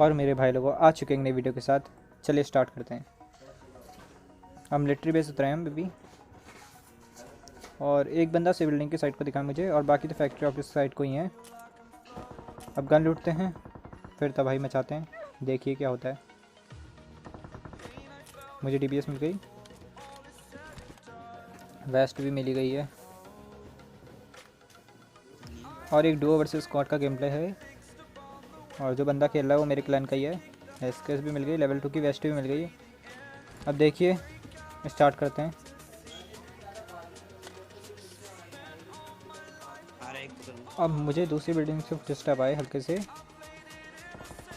और मेरे भाई लोगों आ चुके हैं नई वीडियो के साथ। चलिए स्टार्ट करते हैं। हम मिलिट्री बेस उतरे हैं हम अभी, और एक बंदा सिविल लिंक की साइड को दिखा मुझे, और बाकी तो फैक्ट्री ऑफिस साइड को ही हैं। अब गन लूटते हैं, फिर तबाही मचाते हैं, देखिए क्या होता है। मुझे डीबीएस मिल गई, वेस्ट भी मिली गई है, और एक डुओ वर्सेस स्क्वाड का गेम प्ले है। और जो बंदा खेल रहा है वो मेरे क्लैन का ही है। एसकेएस भी मिल गई, लेवल 2 की वेस्ट भी मिल गई। अब देखिए स्टार्ट करते हैं। अब मुझे दूसरी बिल्डिंग से डिस्टर्ब आए हल्के से,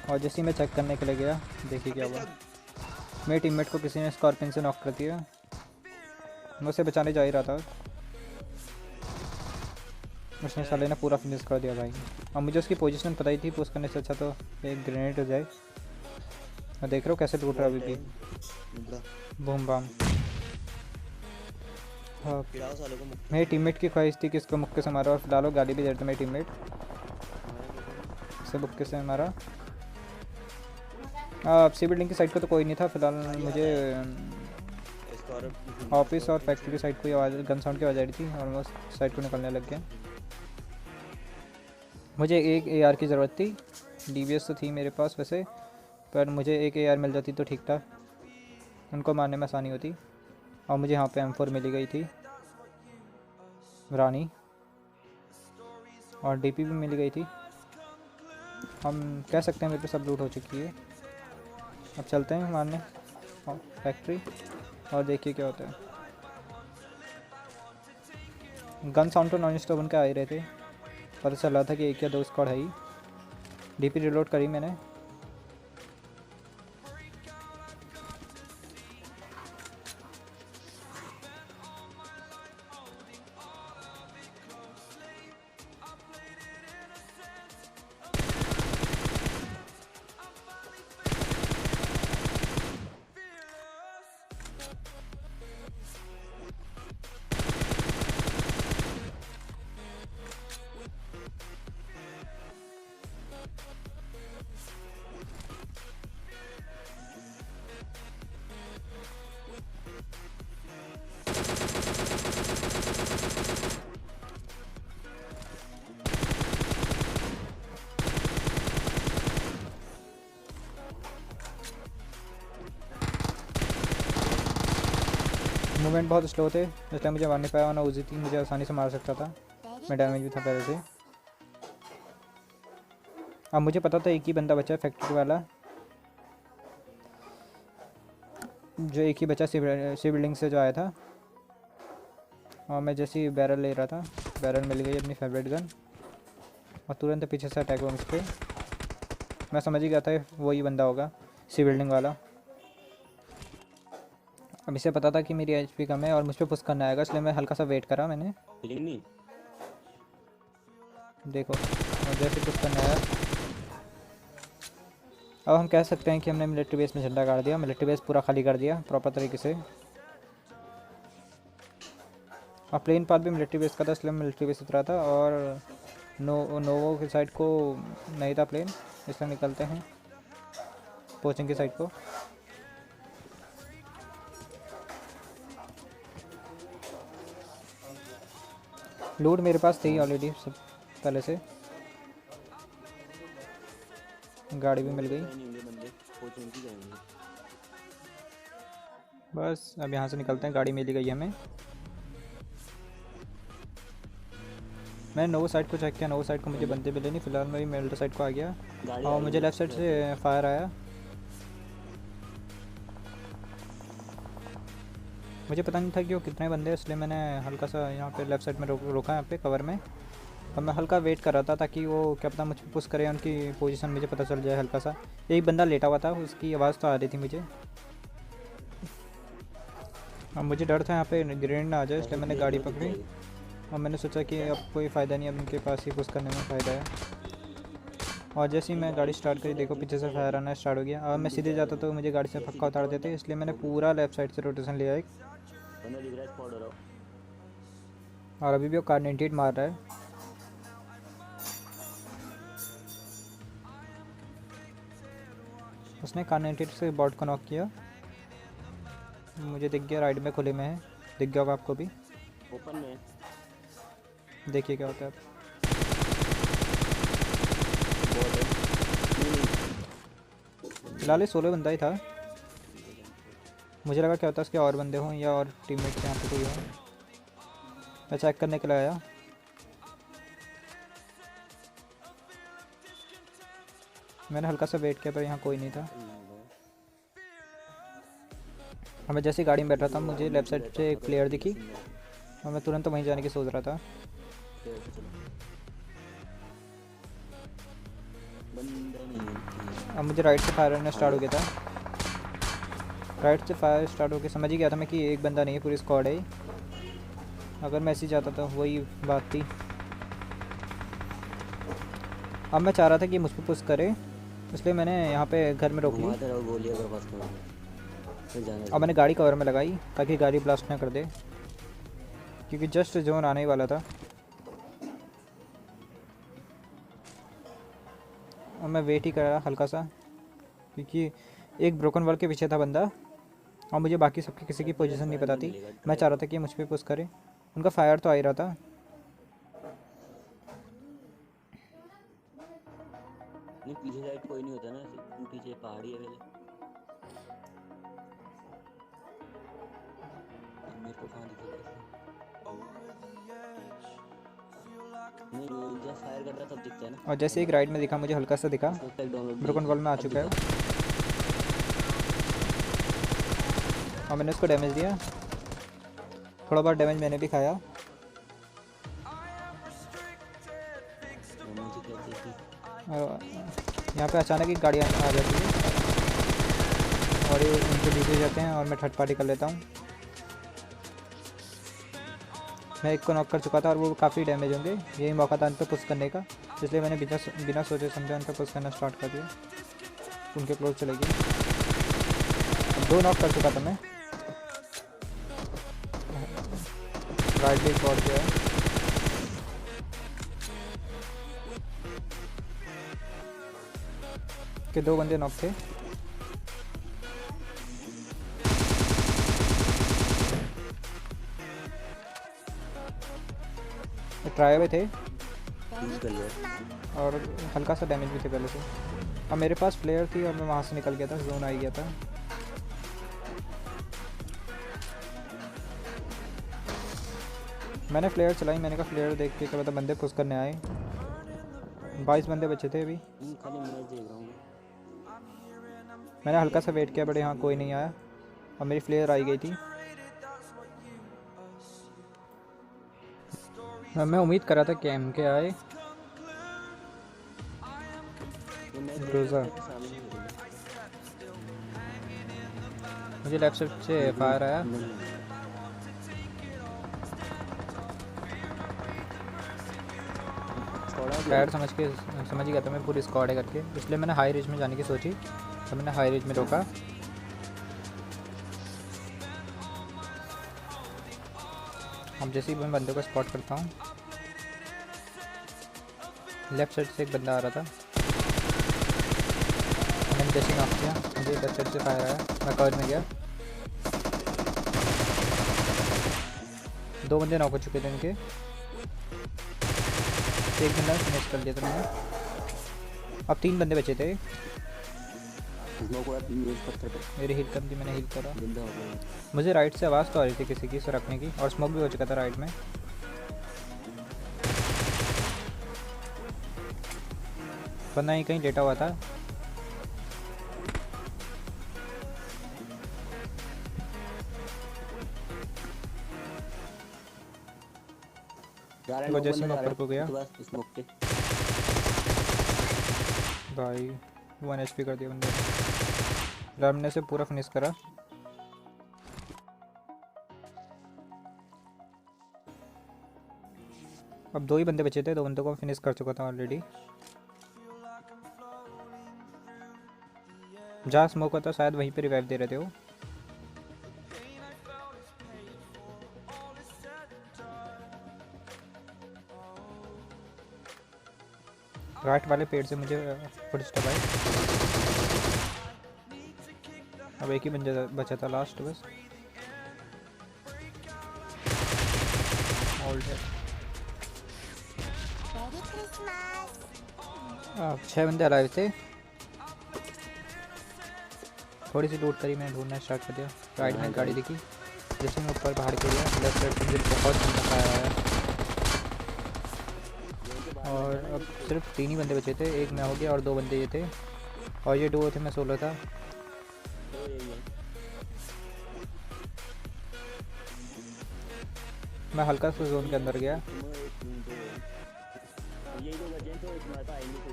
और जैसे ही मैं चेक करने के लिए गया, देखिए क्या हुआ। मेरे टीममेट को किसी ने स्कॉर्पियन से नॉक कर दिया। मैं उसे बचाने जा ही रहा था, उसने साले ने पूरा फिनिश कर दिया भाई। अब मुझे उसकी पोजीशन पता ही थी, पुश करने से अच्छा तो एक ग्रेनेड हो जाए। मैं देख रहा हूँ कैसे लूट रहा है अभी भी, बूम बाम। हाँ, मेरे टीममेट की ख्वाहिश थी कि इसको मुक्के से मारा, और फिलहाल वो गाली भी दे रहे थे मेरे टीममेट। इसे मुक्के से मारा। सी बिल्डिंग की साइड को तो कोई नहीं था फिलहाल। मुझे ऑफिस और फैक्ट्री की साइड को आवाज़, गन साउंड की आवाज़ आ रही थी, और मैं उस साइड को निकलने लग गया। मुझे एक एआर की ज़रूरत थी। डीबीएस तो थी मेरे पास वैसे, पर मुझे एक एआर मिल जाती तो ठीक था, उनको मारने में आसानी होती। और मुझे यहाँ पे M4 मिली गई थी रानी, और डीपी भी मिल गई थी। हम कह सकते हैं मेरे पे सब लूट हो चुकी है। अब चलते हैं मारने फैक्ट्री, और देखिए क्या होता है। गन साउंड तो नॉन स्टॉप उनके आ ही रहे थे, पता चल रहा था कि एक या दो स्क्वाड है ही। डीपी रिलोड करी मैंने। मूवमेंट बहुत स्लो थे, इसलिए मुझे मार नहीं पाया, वरना उजी थी मुझे आसानी से मार सकता था। मैं डैमेज भी था पहले से। अब मुझे पता था एक ही बंदा बचा है फैक्ट्री वाला, जो एक ही बचा सी बिल्डिंग से जो आया था। और मैं जैसे ही बैरल ले रहा था, बैरल मिल गई अपनी फेवरेट गन, और तुरंत पीछे से अटैक हुआ मुझ पर। मैं समझ ही गया था वही बंदा होगा, सी बिल्डिंग वाला। अब इसे पता था कि मेरी एचपी कम है और मुझ पर पुश करना आएगा, इसलिए मैं हल्का सा वेट करा मैंने। देखो, और जैसे पुश करना आया, अब हम कह सकते हैं कि हमने मिलिट्री बेस में झंडा गाड़ दिया। मिलिट्री बेस पूरा खाली कर दिया प्रॉपर तरीके से। और प्लेन पाथ भी मिलिट्री बेस का था, इसलिए मिलिट्री बेस उतरा था। और नोवो की साइड को नहीं था प्लेन, इसलिए निकलते हैं कोचिंग की साइड को। लूट मेरे पास थी ऑलरेडी सब पहले से, गाड़ी भी मिल गई। बस अब यहाँ से निकलते हैं, गाड़ी मिल गई हमें। मैंने नोवो साइड को चेक किया, नोवो साइड को मुझे बंदे मिले नहीं। फिलहाल मैं मेल्डो साइड को आ गया, और मुझे लेफ़्ट साइड से फायर आया। मुझे पता नहीं था कि वो कितने बंदे हैं, इसलिए मैंने हल्का सा यहाँ पे लेफ़्ट साइड में रोका यहाँ पे कवर में। और मैं हल्का वेट कर रहा था ताकि वो क्या पता मुझ पर पुश करे, उनकी पोजीशन मुझे पता चल जाए हल्का सा। एक बंदा लेटा हुआ था, उसकी आवाज़ तो आ रही थी मुझे। अब मुझे डर था यहाँ पे ग्रेनेड ना आ जाए, इसलिए मैंने गाड़ी पकड़ी, और मैंने सोचा कि अब कोई फ़ायदा नहीं, अब उनके पास ही पुश करने में फ़ायदा है। और जैसे ही मैं गाड़ी स्टार्ट करी, देखो पीछे से फायर आना स्टार्ट हो गया। और मैं सीधे जाता तो मुझे गाड़ी से पक्का उतार देते, इसलिए मैंने पूरा लेफ़्ट साइड से रोटेशन लिया एक। और अभी भी वो कार 98 मार रहा है। उसने कार्नेटेड से बॉट को नॉक किया, मुझे दिख गया राइट में खुले में है, दिख गया होगा आपको भी। ओपन में देखिए क्या होता है। बॉट है। नहीं, फिलहाल ये सोलो बंदा ही था, मुझे लगा क्या होता है उसके और बंदे हों या और टीममेट्स यहाँ पे कोई हो। मैं चेक करने के लिए आया, मैंने हल्का सा वेट किया पर यहाँ कोई नहीं था। और मैं जैसे ही गाड़ी में बैठ रहा था मुझे लेफ्ट साइड से एक प्लेयर दिखी और मैं तुरंत वहीं जाने की सोच रहा था। बंदा नहीं है। अब मुझे राइट से फायर करना स्टार्ट हो गया था, राइट से फायर स्टार्ट हो गया, समझ ही गया था मैं कि एक बंदा नहीं है पूरी स्क्वाड है। अगर मैं ऐसे ही जाता था वही बात थी। अब मैं चाह रहा था कि मुझ पर पुश करे, इसलिए मैंने यहाँ पे घर में रोक ली। घुमाते रहो गोलियां बर्बाद करो, फिर जाने अब मैंने गाड़ी कवर में लगाई ताकि गाड़ी ब्लास्ट ना कर दे, क्योंकि जस्ट जोन आने ही वाला था। और मैं वेट ही कर रहा हल्का सा, क्योंकि एक ब्रोकन वॉल के पीछे था बंदा और मुझे बाकी सबकी किसी की पोजीशन नहीं पता थी। मैं चाह रहा था कि मुझ पर पुश करे, उनका फायर तो आ ही रहा था। नहीं, पीछे साइड कोई नहीं होता ना, पीछे पहाड़ी है पहले। मेरे को कहाँ दिखेगा ऐसे? नहीं, जब फायर कर रहा तब दिखता है ना। और जैसे एक राइड में दिखा, मुझे हल्का सा दिखा, उसका एक डाउनलोड ब्रोकन वॉल में आ चुका है और मैंने उसको डैमेज दिया, थोड़ा बहुत डैमेज मैंने भी खाया। मुझे क्या देखी और यहाँ पे अचानक एक गाड़ी आ जाती है और ये उनके पीछे जाते हैं और मैं थर्ड पार्टी कर लेता हूँ। मैं एक को नॉक कर चुका था और वो काफ़ी डैमेज होंगे, यही मौका था उन पर पुश करने का, इसलिए मैंने बिना सोचे समझे उन पर पुश करना स्टार्ट कर दिया। उनके क्लोज चले गए, 2 नॉक कर चुका था मैं। राइट भी पहुँच गया है, कि 2 बंदे नॉक थे। ट्राई में थे यूज कर लिया। और हल्का सा डैमेज भी थे पहले से। अब मेरे पास फ्लेयर थी और मैं वहाँ से निकल गया था, जोन आ ही गया था। मैंने फ्लेयर चलाई, मैंने कहा फ्लेयर देख के क्या पता बंदे पुश करने आए। 22 बंदे बचे थे अभी। खाली मैच देख रहा हूँ। मैंने हल्का सा वेट किया बट यहाँ कोई नहीं आया और मेरी फ्लेयर आई गई थी। मैं उम्मीद कर रहा था कि MK आए। ग्रोजा मुझे लेफ्ट साइड से फायर आया, पैड समझ ही गया था मैं पूरी स्क्वाड है करके, इसलिए मैंने हाई रेंज में जाने की सोची तो मैंने हाई रेंज में रोका। अब जैसे ही मैं बंदे को स्पॉट करता हूँ, लेफ्ट साइड से एक बंदा आ रहा था, मैंने जैसे नॉक किया मुझे लेफ्ट साइड से फायर आया, मैं कवर में गया। 2 बंदे नॉक हो चुके थे इनके, एक बंदा फिनिश कर दिया था मैंने। अब 3 बंदे बचे थे। मेरी हील कम थी, मैंने हील करा। मुझे राइट से आवाज़ तो आ रही थी किसी की से रखने की और स्मोक भी हो चुका था राइट में। बंदा ही कहीं लेटा हुआ था। तो जैसे मैं ऊपर को गया भाई 1 HP कर दिया बंदे, हमने से पूरा फिनिश करा। अब 2 ही बंदे बचे थे, 2 बंदों को फिनिश कर चुका था ऑलरेडी। जहाँ स्मोक होता शायद वहीं पे रिवाइव दे रहे थे वो। राइट वाले पेड़ से मुझे फुटस्टेप आई, अब एक ही बंदा बचा था लास्ट बस। All dead. अब 6 बंदे अलाइव थे। थोड़ी सी लूट करी, मैंने ढूंढना स्टार्ट कर दिया। राइट में गाड़ी दिखी, जैसे मैं ऊपर पहाड़ के लिया, लेफ्ट साइड से मुझे बहुत बंदा फायर आया। और अब सिर्फ 3 ही बंदे बचे थे, एक मैं हो गया और 2 बंदे ये थे, और ये डुओ थे, मैं सोलो था। मैं हल्का सा जोन के अंदर गया।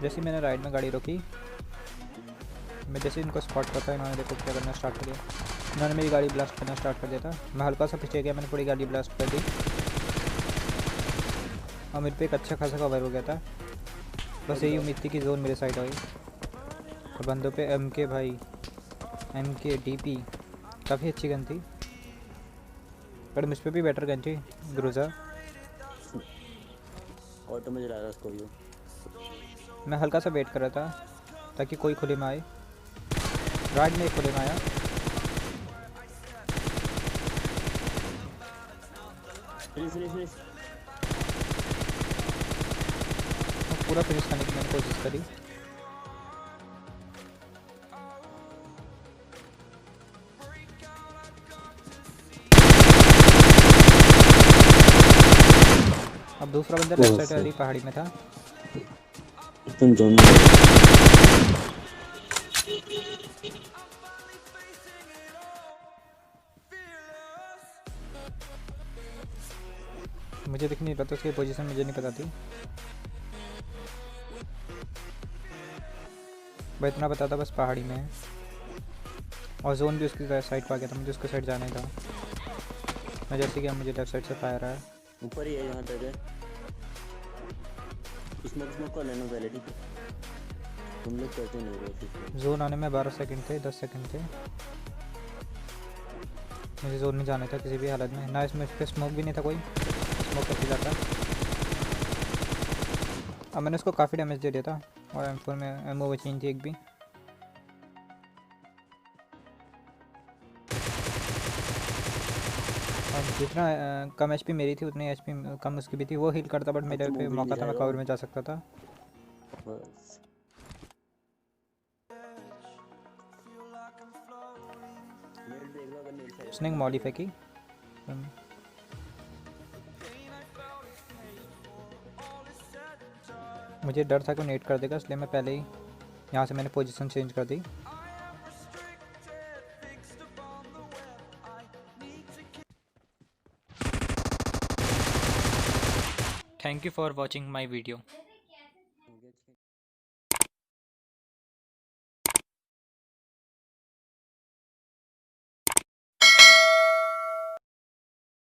जैसे मैंने राइट में गाड़ी रोकी, मैं जैसे इनको स्पॉट करता, इन्होंने देखो क्या करना स्टार्ट कर दिया। इन्होंने मेरी गाड़ी ब्लास्ट करना स्टार्ट कर दिया था। मैं हल्का सा पीछे गया, मैंने पूरी गाड़ी ब्लास्ट कर दी और मेरे पे एक अच्छा खासा कवर हो गया था। बस यही उम्मीद थी कि जोन मेरे साइड आई। और बंदों पे MK भाई, MK DP काफ़ी अच्छी गन थी, पर मुझ पर भी बेटर गन थी ग्रूजा। ऑटो में चला रहा उसको भी। मैं हल्का सा वेट कर रहा था ताकि कोई खुले में आए। राइट में एक खुले में आया, फिनिश। पूरा फिनिश करने की मैंने कोशिश करी। अब दूसरा बंदा लेफ्ट साइड वाली पहाड़ी में था। तुम जोन मुझे दिख नहीं रहा था, उसकी पोजीशन मुझे नहीं पता थी। मैं इतना पता था बस पहाड़ी में है, और जोन भी उसकी साइड पर आ गया था, मुझे उसके साइड जाना ही था। मैं जैसे कि मुझे लेफ्ट साइड से फायर आया। ऊपर ही है यहाँ तक है। स्मोक कर लेना पहले, ठीक है? तुम लोग करते नहीं हो। जोन आने में 12 सेकंड थे, 10 सेकंड थे। मुझे जोन में जाना था किसी भी हालत में ना। इसमें इस पर स्मोक भी नहीं था, कोई स्मोक कैसे जाता। अब मैंने उसको काफ़ी डैमेज दे दिया था, और M4 में एमओ बची थी एक भी। और जितना कम HP मेरी थी, उतनी HP कम उसकी भी थी। वो हील करता, बट मेरे पे मौका था, मैं कवर में जा सकता था। बस उसने एक मॉली फेंकी। मुझे डर था कि नेट कर देगा, इसलिए मैं पहले ही यहाँ से मैंने पोजीशन चेंज कर दी। Thank you for watching my video.